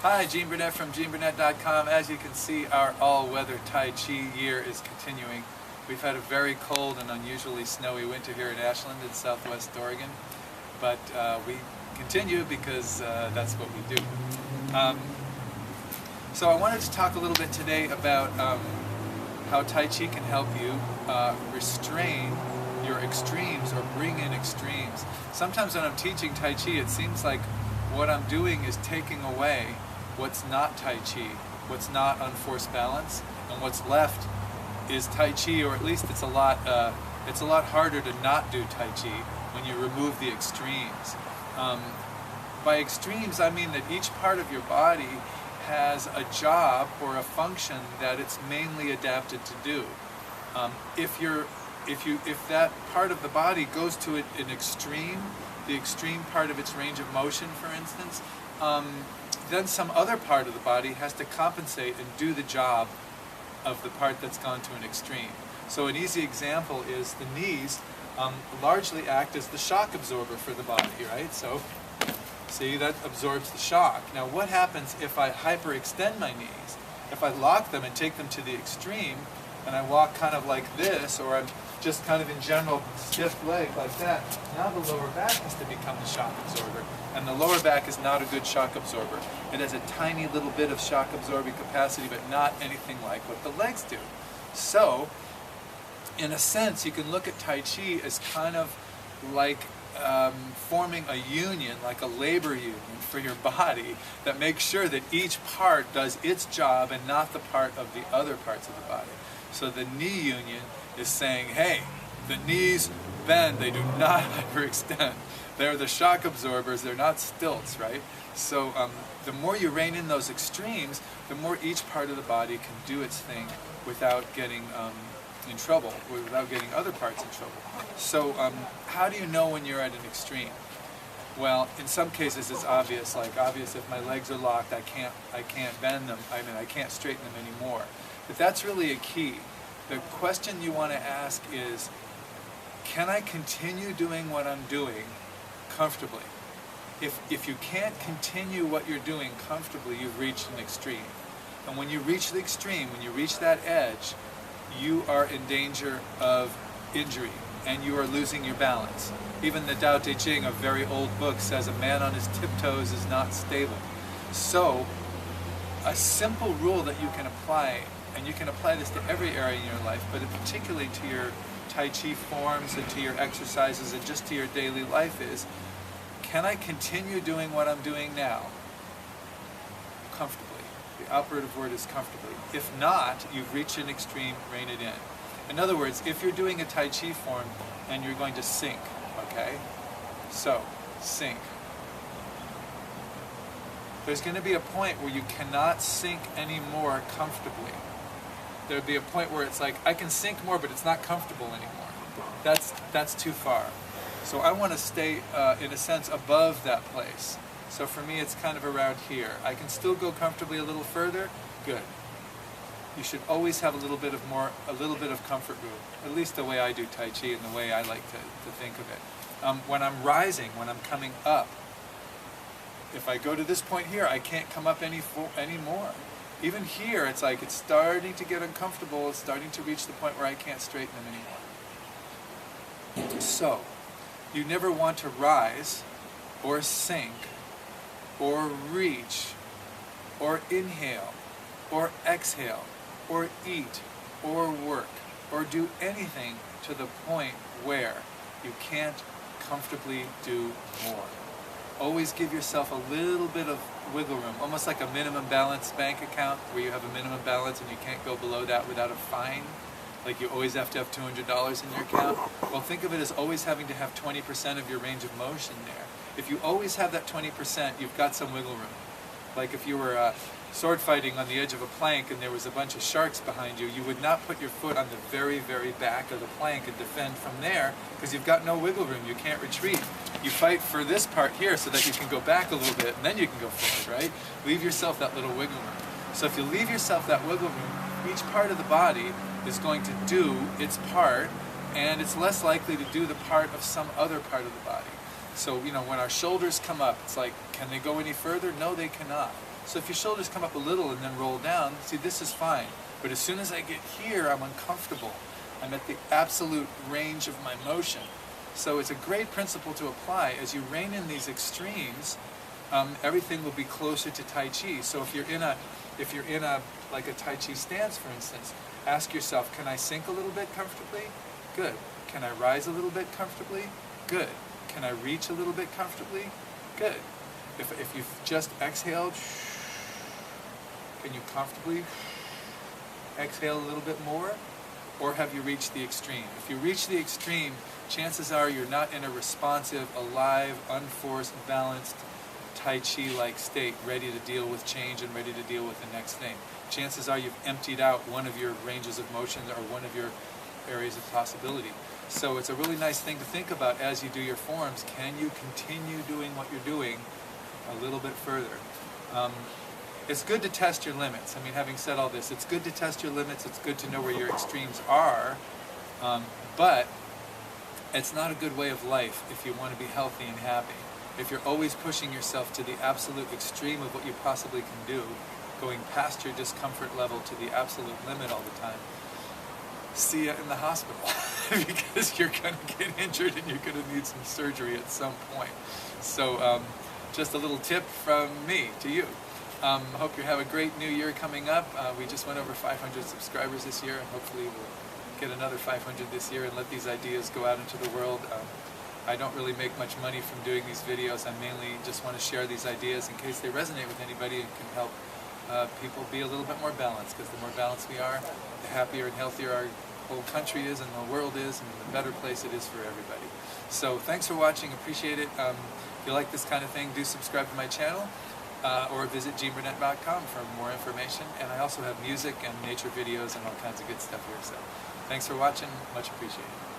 Hi, Gene Burnett from GeneBurnett.com. As you can see, our all-weather Tai Chi year is continuing. We've had a very cold and unusually snowy winter here in Ashland in southwest Oregon, but we continue because that's what we do. So I wanted to talk a little bit today about how Tai Chi can help you restrain your extremes or bring in extremes. Sometimes when I'm teaching Tai Chi, it seems like what I'm doing is taking away what's not Tai Chi, what's not unforced balance, and what's left is Tai Chi, or at least it's a lot harder to not do Tai Chi when you remove the extremes. By extremes, I mean that each part of your body has a job or a function that it's mainly adapted to do. If that part of the body goes to an extreme, the extreme part of its range of motion, for instance, then some other part of the body has to compensate and do the job of the part that's gone to an extreme. So an easy example is the knees largely act as the shock absorber for the body, right? So see, that absorbs the shock. Now what happens if I hyperextend my knees? If I lock them and take them to the extreme, and I walk kind of like this, or I'm just kind of in general stiff leg like that, now the lower back has to become the shock absorber. And the lower back is not a good shock absorber. It has a tiny little bit of shock absorbing capacity, but not anything like what the legs do. So, in a sense, you can look at Tai Chi as kind of like forming a union, like a labor union for your body that makes sure that each part does its job and not the part of the other parts of the body. So the knee union is saying, hey, the knees bend, they do not hyperextend. They're the shock absorbers, they're not stilts, right? So the more you rein in those extremes, the more each part of the body can do its thing without getting in trouble, without getting other parts in trouble. So how do you know when you're at an extreme? Well, in some cases it's obvious, like if my legs are locked, I can't bend them, I can't straighten them anymore. But that's really a key. The question you want to ask is, can I continue doing what I'm doing comfortably? If you can't continue what you're doing comfortably, you've reached an extreme. And when you reach the extreme, when you reach that edge, you are in danger of injury and you are losing your balance. Even the Tao Te Ching, a very old book, says a man on his tiptoes is not stable. So, a simple rule that you can apply, and you can apply this to every area in your life, but particularly to your Tai Chi forms and to your exercises and just to your daily life is, can I continue doing what I'm doing now comfortably? The operative word is comfortably. If not, you've reached an extreme, rein it in. In other words, if you're doing a Tai Chi form and you're going to sink, okay? So, sink. There's going to be a point where you cannot sink anymore comfortably. There'll be a point where it's like, I can sink more, but it's not comfortable anymore. That's too far. So I want to stay, in a sense, above that place. So for me, it's kind of around here. I can still go comfortably a little further. Good. You should always have a little bit of comfort room. At least the way I do Tai Chi and the way I like to think of it. When I'm rising, when I'm coming up, if I go to this point here, I can't come up anymore. Even here, it's like it's starting to get uncomfortable. It's starting to reach the point where I can't straighten them anymore. So, you never want to rise or sink or reach or inhale or exhale or eat or work or do anything to the point where you can't comfortably do more. Always give yourself a little bit of wiggle room, almost like a minimum balance bank account where you have a minimum balance and you can't go below that without a fine. Like you always have to have $200 in your account. Well, think of it as always having to have 20% of your range of motion there. If you always have that 20%, you've got some wiggle room. Like if you were sword fighting on the edge of a plank and there was a bunch of sharks behind you, you would not put your foot on the very, very back of the plank and defend from there because you've got no wiggle room. You can't retreat. You fight for this part here so that you can go back a little bit and then you can go forward, right? Leave yourself that little wiggle room. So if you leave yourself that wiggle room, each part of the body is going to do its part, and it's less likely to do the part of some other part of the body. So, you know, when our shoulders come up, it's like, can they go any further? No, they cannot. So if your shoulders come up a little and then roll down, see, this is fine. But as soon as I get here, I'm uncomfortable. I'm at the absolute range of my motion. So it's a great principle to apply. As you rein in these extremes, everything will be closer to Tai Chi. So if you're in a like a Tai Chi stance, for instance, ask yourself, can I sink a little bit comfortably? Good. Can I rise a little bit comfortably? Good. Can I reach a little bit comfortably? Good. If you've just exhaled, can you comfortably exhale a little bit more? Or have you reached the extreme? If you reach the extreme, chances are you're not in a responsive, alive, unforced, balanced, Tai Chi-like state, ready to deal with change and ready to deal with the next thing. Chances are you've emptied out one of your ranges of motion or one of your areas of possibility. So it's a really nice thing to think about as you do your forms. Can you continue doing what you're doing a little bit further? It's good to test your limits. I mean, having said all this, it's good to test your limits. It's good to know where your extremes are, but it's not a good way of life if you want to be healthy and happy. If you're always pushing yourself to the absolute extreme of what you possibly can do, going past your discomfort level to the absolute limit all the time, see ya in the hospital because you're going to get injured and you're going to need some surgery at some point. So just a little tip from me to you. Hope you have a great new year coming up. We just went over 500 subscribers this year, and hopefully we'll get another 500 this year and let these ideas go out into the world. I don't really make much money from doing these videos. I mainly just want to share these ideas in case they resonate with anybody and can help people be a little bit more balanced, because the more balanced we are, the happier and healthier our whole country is and the world is, and the better place it is for everybody. So thanks for watching, appreciate it. If you like this kind of thing, do subscribe to my channel or visit Burnett.com for more information. And I also have music and nature videos and all kinds of good stuff here. So thanks for watching, much appreciated.